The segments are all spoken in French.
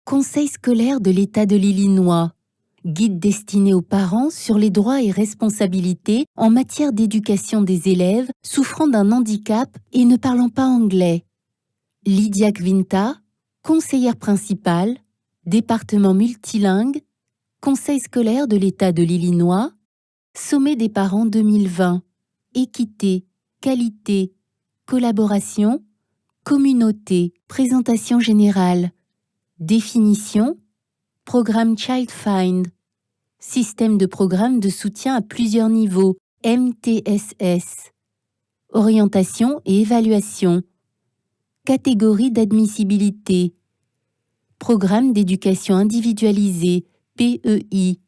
Conseil scolaire de l'État de l'Illinois. Guide destiné aux parents sur les droits et responsabilités en matière d'éducation des élèves souffrant d'un handicap et ne parlant pas anglais. Lydia Gvinta, conseillère principale, département multilingue, Conseil scolaire de l'État de l'Illinois, Sommet des parents 2020, équité, qualité, collaboration, communauté, présentation générale, définition, programme ChildFind, système de programme de soutien à plusieurs niveaux, MTSS, orientation et évaluation, catégorie d'admissibilité, programme d'éducation individualisée, PEI,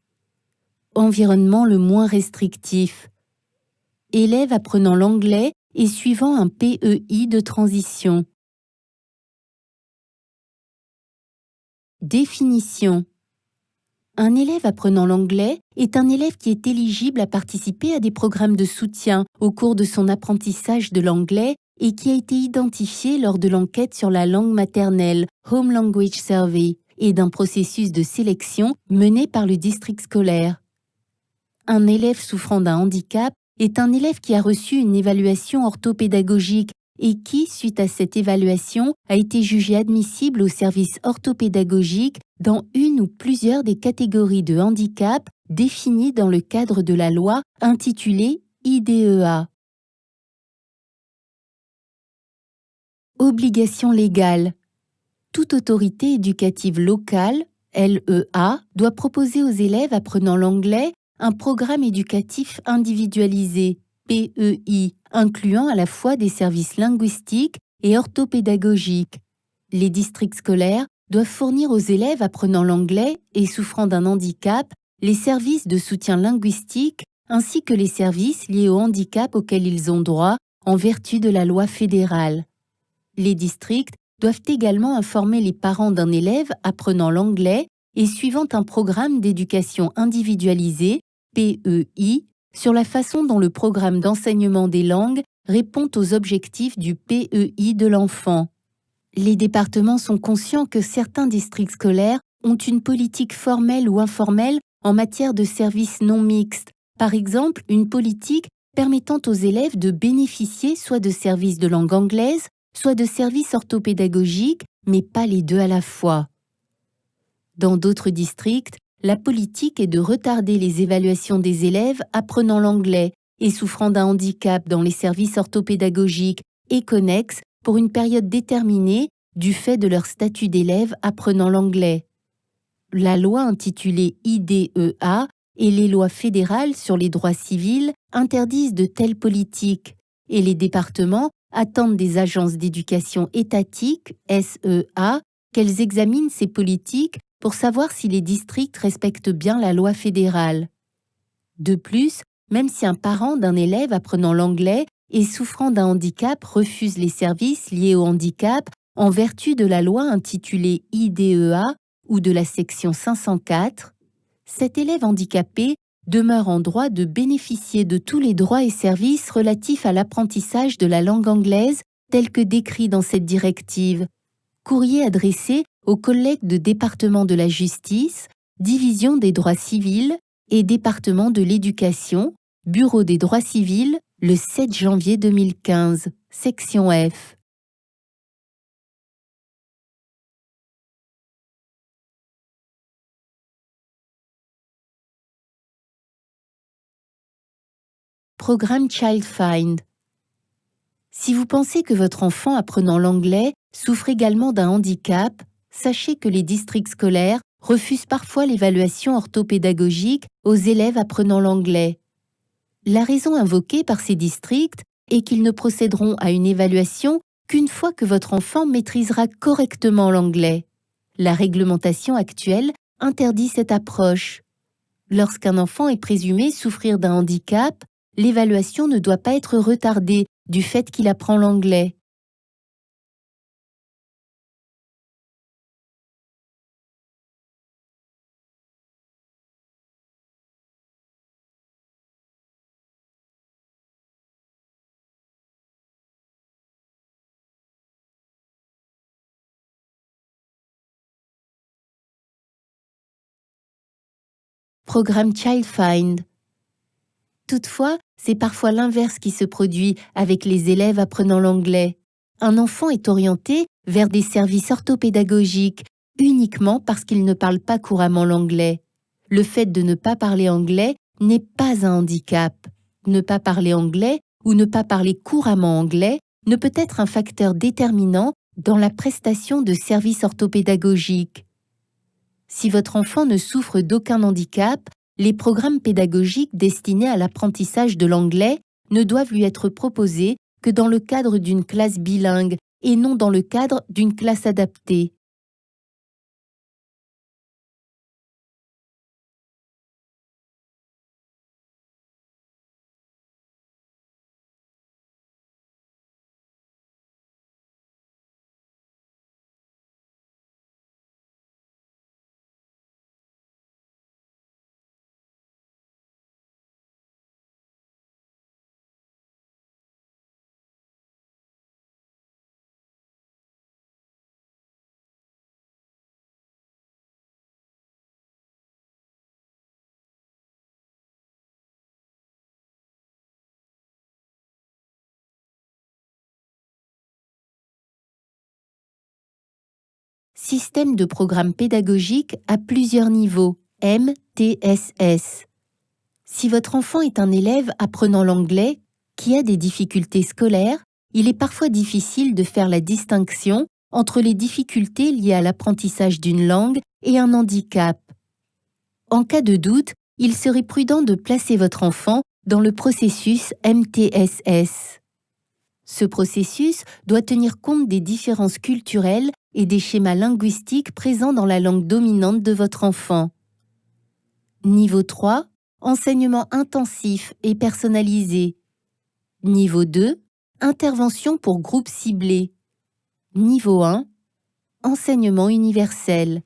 environnement le moins restrictif, élèves apprenant l'anglais et suivant un PEI de transition. Définition. Un élève apprenant l'anglais est un élève qui est éligible à participer à des programmes de soutien au cours de son apprentissage de l'anglais et qui a été identifié lors de l'enquête sur la langue maternelle Home Language Survey et d'un processus de sélection mené par le district scolaire. Un élève souffrant d'un handicap est un élève qui a reçu une évaluation orthopédagogique et qui, suite à cette évaluation, a été jugé admissible au service orthopédagogique dans une ou plusieurs des catégories de handicap définies dans le cadre de la loi intitulée IDEA. Obligation légale. Toute autorité éducative locale, LEA, doit proposer aux élèves apprenant l'anglais un programme éducatif individualisé, PEI, incluant à la fois des services linguistiques et orthopédagogiques. Les districts scolaires doivent fournir aux élèves apprenant l'anglais et souffrant d'un handicap les services de soutien linguistique ainsi que les services liés au handicap auxquels ils ont droit en vertu de la loi fédérale. Les districts doivent également informer les parents d'un élève apprenant l'anglais et suivant un programme d'éducation individualisée, PEI, sur la façon dont le programme d'enseignement des langues répond aux objectifs du PEI de l'enfant. Les départements sont conscients que certains districts scolaires ont une politique formelle ou informelle en matière de services non mixtes, par exemple une politique permettant aux élèves de bénéficier soit de services de langue anglaise, soit de services orthopédagogiques, mais pas les deux à la fois. Dans d'autres districts, la politique est de retarder les évaluations des élèves apprenant l'anglais et souffrant d'un handicap dans les services orthopédagogiques et connexes pour une période déterminée du fait de leur statut d'élève apprenant l'anglais. La loi intitulée IDEA et les lois fédérales sur les droits civils interdisent de telles politiques et les départements attendent des agences d'éducation étatiques, SEA, qu'elles examinent ces politiques pour savoir si les districts respectent bien la loi fédérale. De plus, même si un parent d'un élève apprenant l'anglais et souffrant d'un handicap refuse les services liés au handicap en vertu de la loi intitulée IDEA ou de la section 504, cet élève handicapé demeure en droit de bénéficier de tous les droits et services relatifs à l'apprentissage de la langue anglaise tels que décrits dans cette directive. Courrier adressé aux collègues de département de la justice, division des droits civils et département de l'éducation, bureau des droits civils, le 7 janvier 2015, section F. Programme ChildFind. Si vous pensez que votre enfant apprenant l'anglais souffre également d'un handicap, sachez que les districts scolaires refusent parfois l'évaluation orthopédagogique aux élèves apprenant l'anglais. La raison invoquée par ces districts est qu'ils ne procéderont à une évaluation qu'une fois que votre enfant maîtrisera correctement l'anglais. La réglementation actuelle interdit cette approche. Lorsqu'un enfant est présumé souffrir d'un handicap, l'évaluation ne doit pas être retardée du fait qu'il apprend l'anglais. programme ChildFind. Toutefois, c'est parfois l'inverse qui se produit avec les élèves apprenant l'anglais. Un enfant est orienté vers des services orthopédagogiques uniquement parce qu'il ne parle pas couramment l'anglais. Le fait de ne pas parler anglais n'est pas un handicap. Ne pas parler anglais ou ne pas parler couramment anglais ne peut être un facteur déterminant dans la prestation de services orthopédagogiques. Si votre enfant ne souffre d'aucun handicap, les programmes pédagogiques destinés à l'apprentissage de l'anglais ne doivent lui être proposés que dans le cadre d'une classe bilingue et non dans le cadre d'une classe adaptée. Système de programme pédagogique à plusieurs niveaux, MTSS. Si votre enfant est un élève apprenant l'anglais qui a des difficultés scolaires, il est parfois difficile de faire la distinction entre les difficultés liées à l'apprentissage d'une langue et un handicap. En cas de doute, il serait prudent de placer votre enfant dans le processus MTSS. Ce processus doit tenir compte des différences culturelles et des schémas linguistiques présents dans la langue dominante de votre enfant. Niveau 3, enseignement intensif et personnalisé. Niveau 2, intervention pour groupes ciblés. Niveau 1, enseignement universel.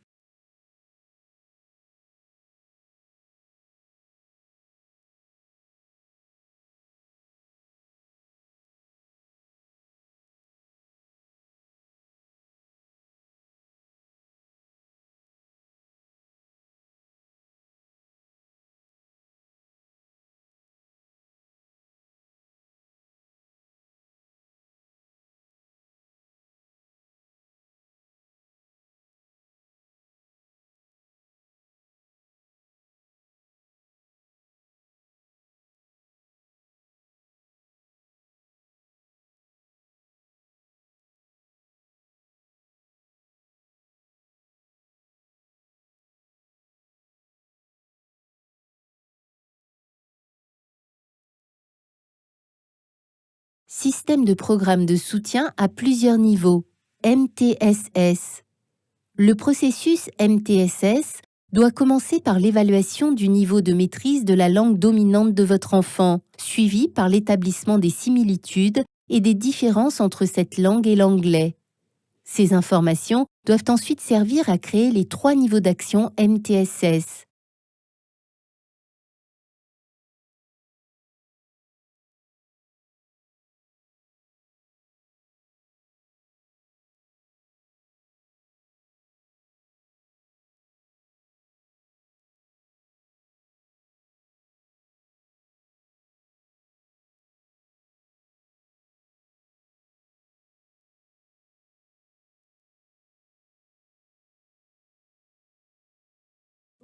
Système de programme de soutien à plusieurs niveaux, MTSS. Le processus MTSS doit commencer par l'évaluation du niveau de maîtrise de la langue dominante de votre enfant, suivi par l'établissement des similitudes et des différences entre cette langue et l'anglais. Ces informations doivent ensuite servir à créer les 3 niveaux d'action MTSS.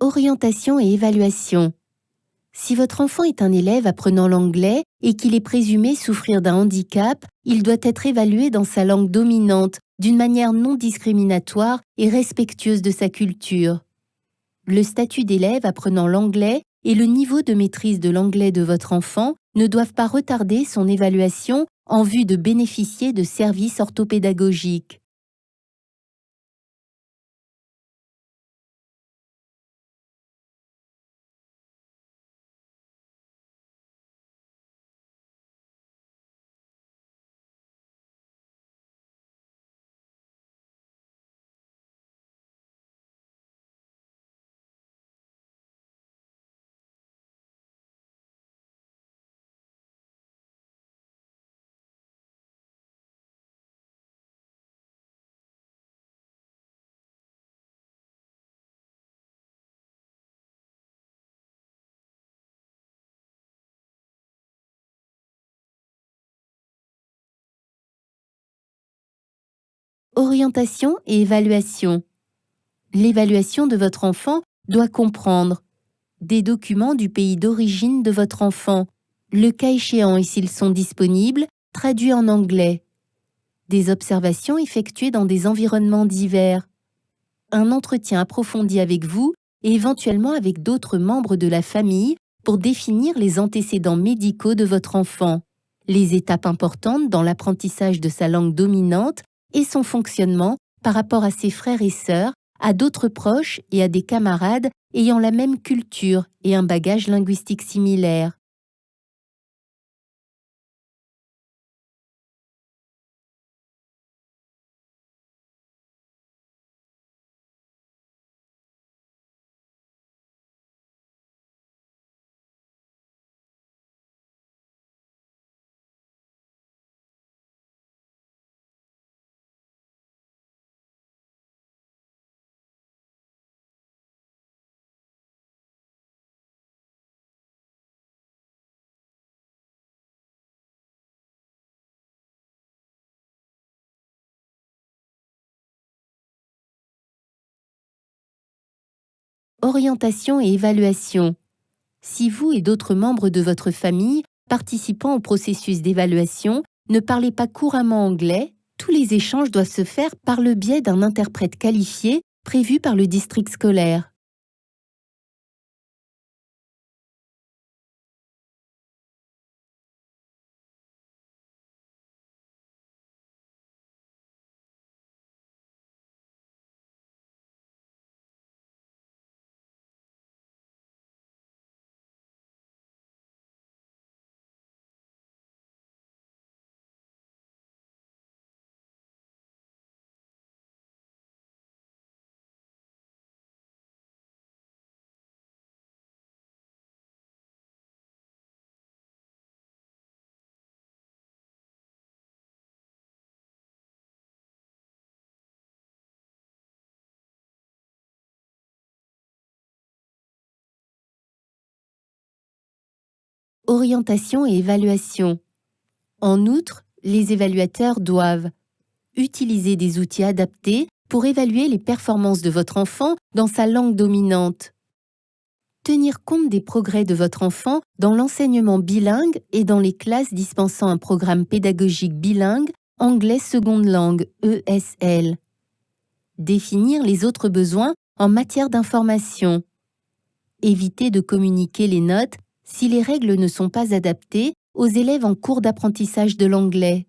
Orientation et évaluation. Si votre enfant est un élève apprenant l'anglais et qu'il est présumé souffrir d'un handicap, il doit être évalué dans sa langue dominante, d'une manière non discriminatoire et respectueuse de sa culture. Le statut d'élève apprenant l'anglais et le niveau de maîtrise de l'anglais de votre enfant ne doivent pas retarder son évaluation en vue de bénéficier de services orthopédagogiques. Orientation et évaluation. L'évaluation de votre enfant doit comprendre des documents du pays d'origine de votre enfant, le cas échéant et s'ils sont disponibles, traduits en anglais, des observations effectuées dans des environnements divers, un entretien approfondi avec vous et éventuellement avec d'autres membres de la famille pour définir les antécédents médicaux de votre enfant, les étapes importantes dans l'apprentissage de sa langue dominante et son fonctionnement par rapport à ses frères et sœurs, à d'autres proches et à des camarades ayant la même culture et un bagage linguistique similaire. Orientation et évaluation. Si vous et d'autres membres de votre famille, participant au processus d'évaluation, ne parlez pas couramment anglais, tous les échanges doivent se faire par le biais d'un interprète qualifié prévu par le district scolaire. Orientation et évaluation. En outre, les évaluateurs doivent utiliser des outils adaptés pour évaluer les performances de votre enfant dans sa langue dominante. Tenir compte des progrès de votre enfant dans l'enseignement bilingue et dans les classes dispensant un programme pédagogique bilingue anglais seconde langue ESL. Définir les autres besoins en matière d'information. Éviter de communiquer les notes si les règles ne sont pas adaptées aux élèves en cours d'apprentissage de l'anglais.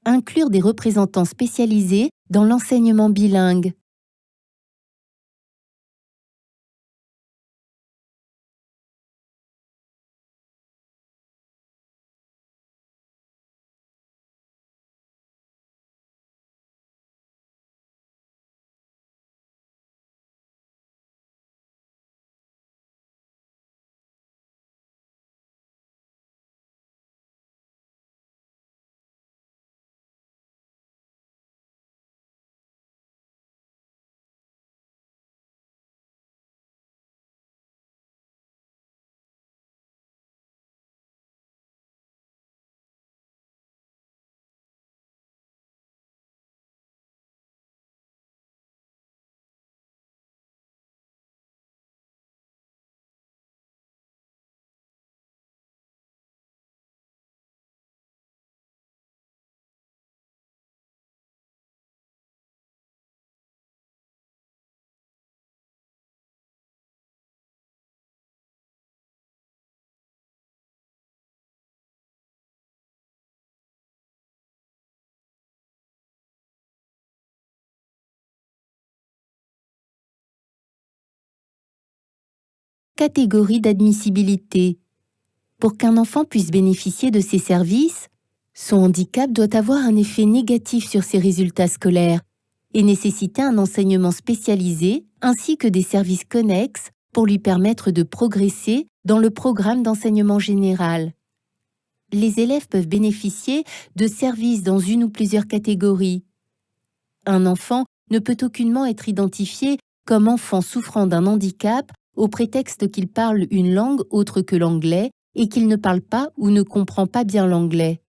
Inclure des représentants spécialisés dans l'enseignement bilingue. Catégorie d'admissibilité. Pour qu'un enfant puisse bénéficier de ces services, son handicap doit avoir un effet négatif sur ses résultats scolaires et nécessiter un enseignement spécialisé ainsi que des services connexes pour lui permettre de progresser dans le programme d'enseignement général. Les élèves peuvent bénéficier de services dans une ou plusieurs catégories. Un enfant ne peut aucunement être identifié comme enfant souffrant d'un handicap au prétexte qu'il parle une langue autre que l'anglais et qu'il ne parle pas ou ne comprend pas bien l'anglais.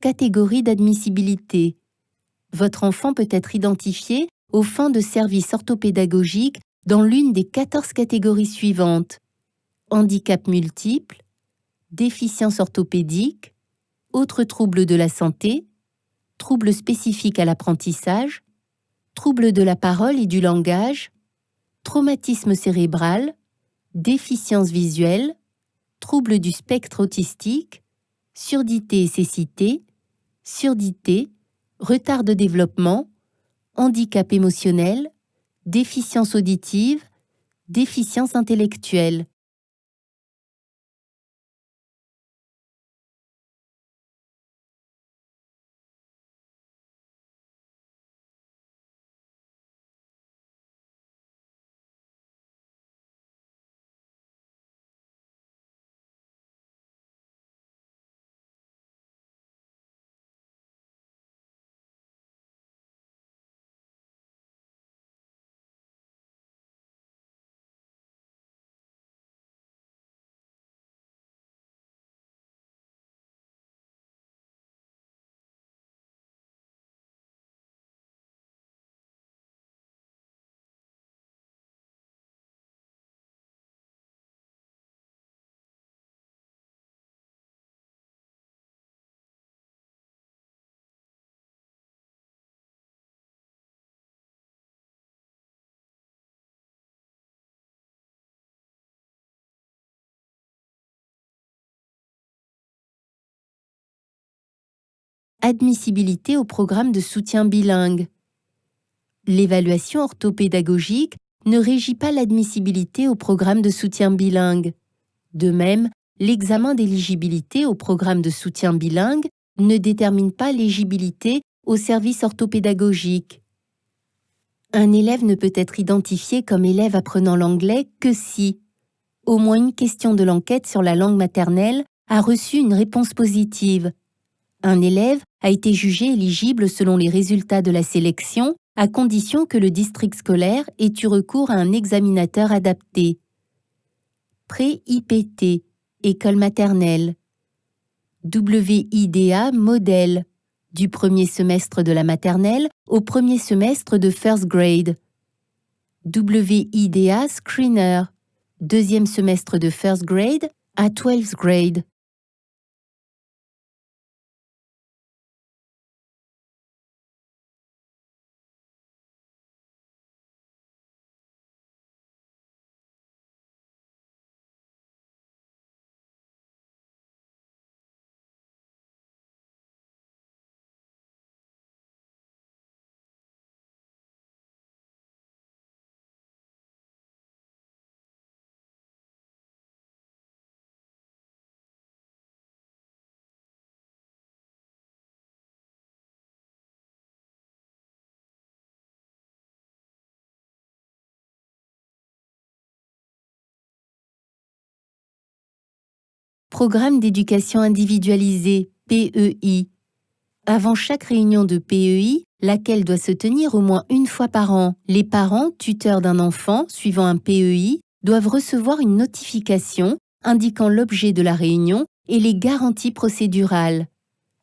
catégories d'admissibilité. Votre enfant peut être identifié aux fins de services orthopédagogiques dans l'une des 14 catégories suivantes: handicap multiple, déficience orthopédique, autres troubles de la santé, troubles spécifiques à l'apprentissage, troubles de la parole et du langage, traumatisme cérébral, déficience visuelle, troubles du spectre autistique, surdité et cécité, surdité, retard de développement, handicap émotionnel, déficience auditive, déficience intellectuelle. Admissibilité au programme de soutien bilingue. L'évaluation orthopédagogique ne régit pas l'admissibilité au programme de soutien bilingue. De même, l'examen d'éligibilité au programme de soutien bilingue ne détermine pas l'éligibilité au service orthopédagogique. Un élève ne peut être identifié comme élève apprenant l'anglais que si au moins une question de l'enquête sur la langue maternelle a reçu une réponse positive. Un élève a été jugé éligible selon les résultats de la sélection, à condition que le district scolaire ait eu recours à un examinateur adapté. Pré-IPT, école maternelle. WIDA modèle, du premier semestre de la maternelle au premier semestre de first grade. WIDA screener, deuxième semestre de first grade à 12th grade. Programme d'éducation individualisée, PEI. Avant chaque réunion de PEI, laquelle doit se tenir au moins une fois par an, les parents, tuteurs d'un enfant suivant un PEI, doivent recevoir une notification indiquant l'objet de la réunion et les garanties procédurales.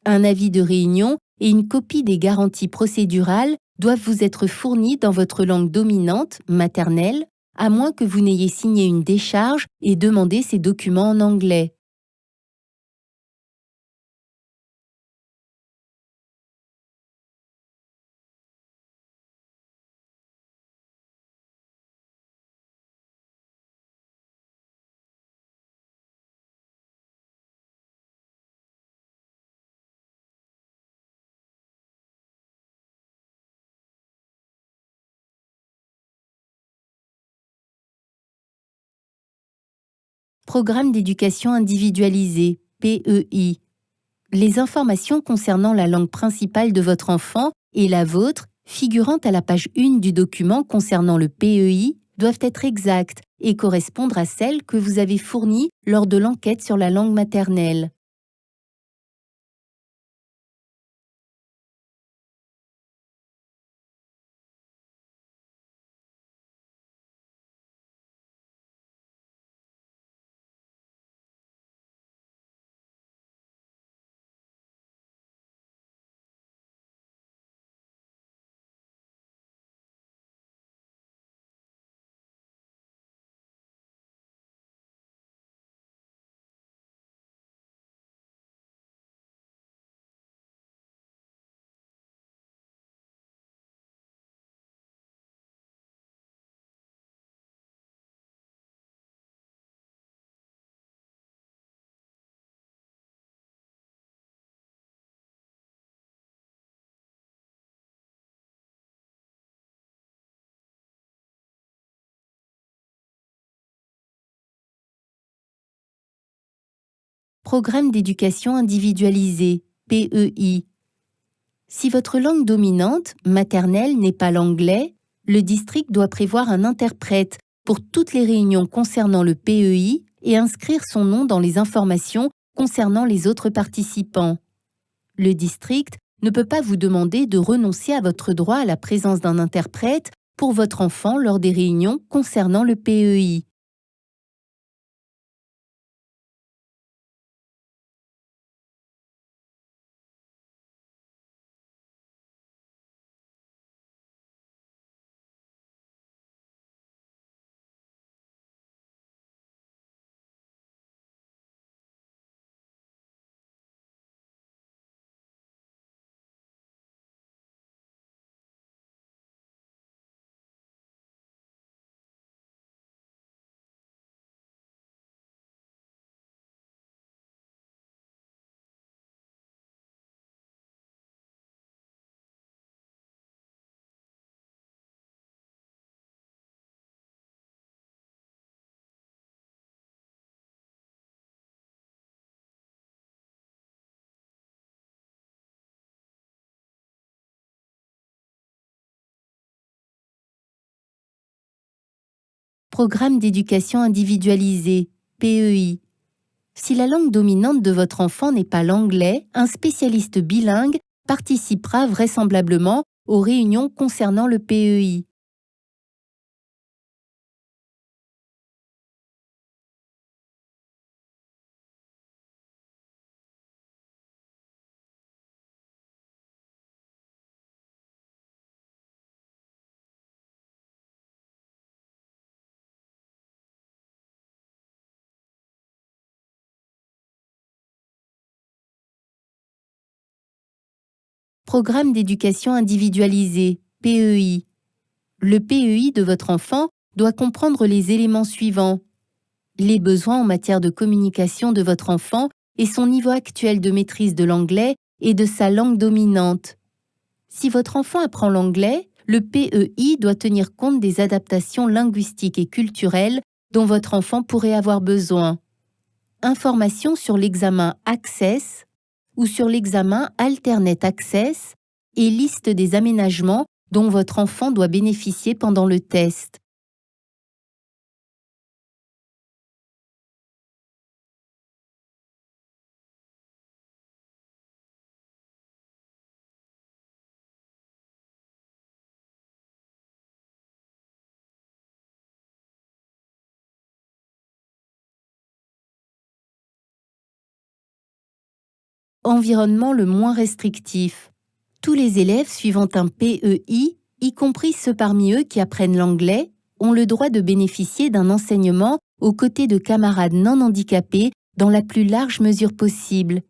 Un avis de réunion et une copie des garanties procédurales doivent vous être fournis dans votre langue dominante, maternelle, à moins que vous n'ayez signé une décharge et demandé ces documents en anglais. Programme d'éducation individualisée, PEI. Les informations concernant la langue principale de votre enfant et la vôtre, figurant à la page 1 du document concernant le PEI, doivent être exactes et correspondre à celles que vous avez fournies lors de l'enquête sur la langue maternelle. Programme d'éducation individualisé, PEI. Si votre langue dominante, maternelle, n'est pas l'anglais, le district doit prévoir un interprète pour toutes les réunions concernant le PEI et inscrire son nom dans les informations concernant les autres participants. Le district ne peut pas vous demander de renoncer à votre droit à la présence d'un interprète pour votre enfant lors des réunions concernant le PEI. Programme d'éducation individualisé, PEI. Si la langue dominante de votre enfant n'est pas l'anglais, un spécialiste bilingue participera vraisemblablement aux réunions concernant le PEI. Programme d'éducation individualisé, PEI. Le PEI de votre enfant doit comprendre les éléments suivants: les besoins en matière de communication de votre enfant et son niveau actuel de maîtrise de l'anglais et de sa langue dominante. Si votre enfant apprend l'anglais, le PEI doit tenir compte des adaptations linguistiques et culturelles dont votre enfant pourrait avoir besoin. Informations sur l'examen Access ou sur l'examen Alternate Access et liste des aménagements dont votre enfant doit bénéficier pendant le test. Environnement le moins restrictif. Tous les élèves suivant un PEI, y compris ceux parmi eux qui apprennent l'anglais, ont le droit de bénéficier d'un enseignement aux côtés de camarades non handicapés dans la plus large mesure possible.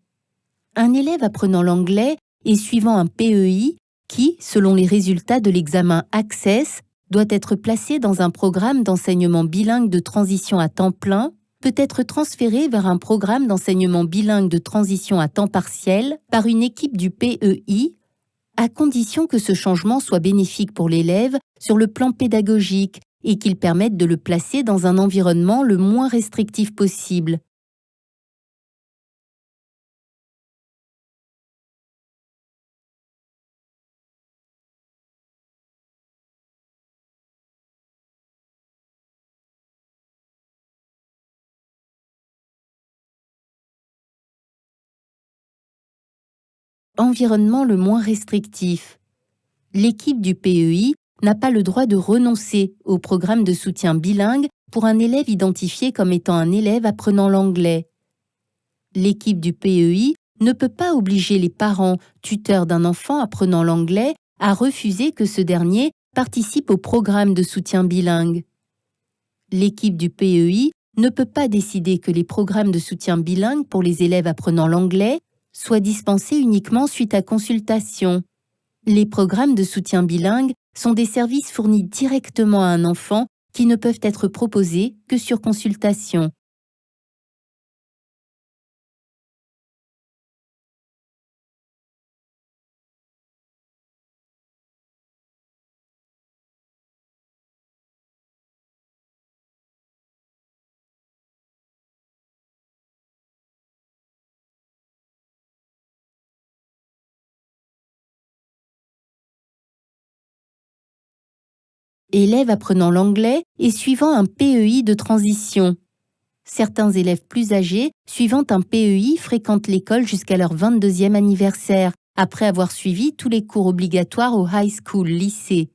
Un élève apprenant l'anglais et suivant un PEI qui, selon les résultats de l'examen Access, doit être placé dans un programme d'enseignement bilingue de transition à temps plein, peut être transféré vers un programme d'enseignement bilingue de transition à temps partiel par une équipe du PEI, à condition que ce changement soit bénéfique pour l'élève sur le plan pédagogique et qu'il permette de le placer dans un environnement le moins restrictif possible. Environnement le moins restrictif. L'équipe du PEI n'a pas le droit de renoncer au programme de soutien bilingue pour un élève identifié comme étant un élève apprenant l'anglais. L'équipe du PEI ne peut pas obliger les parents, tuteurs d'un enfant apprenant l'anglais à refuser que ce dernier participe au programme de soutien bilingue. L'équipe du PEI ne peut pas décider que les programmes de soutien bilingue pour les élèves apprenant l'anglais soient dispensés uniquement suite à consultation. Les programmes de soutien bilingue sont des services fournis directement à un enfant qui ne peuvent être proposés que sur consultation. élève apprenant l'anglais et suivant un PEI de transition. Certains élèves plus âgés, suivant un PEI, fréquentent l'école jusqu'à leur 22e anniversaire, après avoir suivi tous les cours obligatoires au high school, lycée.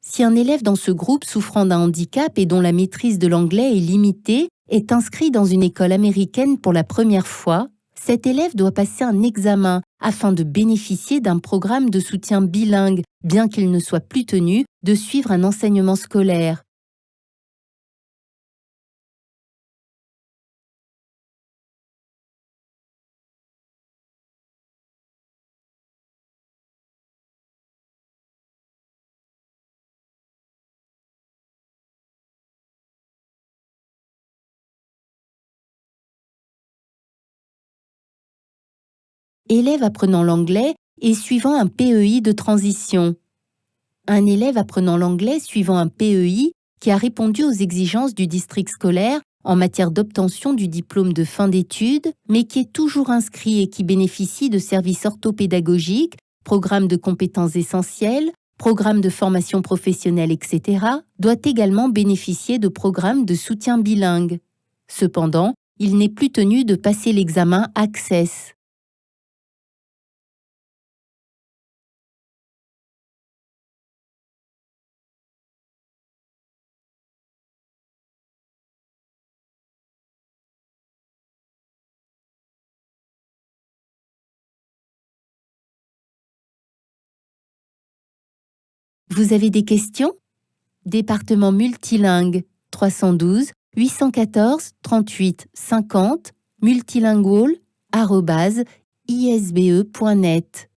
Si un élève dans ce groupe souffrant d'un handicap et dont la maîtrise de l'anglais est limitée est inscrit dans une école américaine pour la première fois, cet élève doit passer un examen afin de bénéficier d'un programme de soutien bilingue, bien qu'il ne soit plus tenu de suivre un enseignement scolaire. Élève apprenant l'anglais et suivant un PEI de transition. Un élève apprenant l'anglais suivant un PEI qui a répondu aux exigences du district scolaire en matière d'obtention du diplôme de fin d'études, mais qui est toujours inscrit et qui bénéficie de services orthopédagogiques, programmes de compétences essentielles, programmes de formation professionnelle, etc., doit également bénéficier de programmes de soutien bilingue. Cependant, il n'est plus tenu de passer l'examen Access. Vous avez des questions? Département multilingue 312 814 38 50 multilingual@isbe.net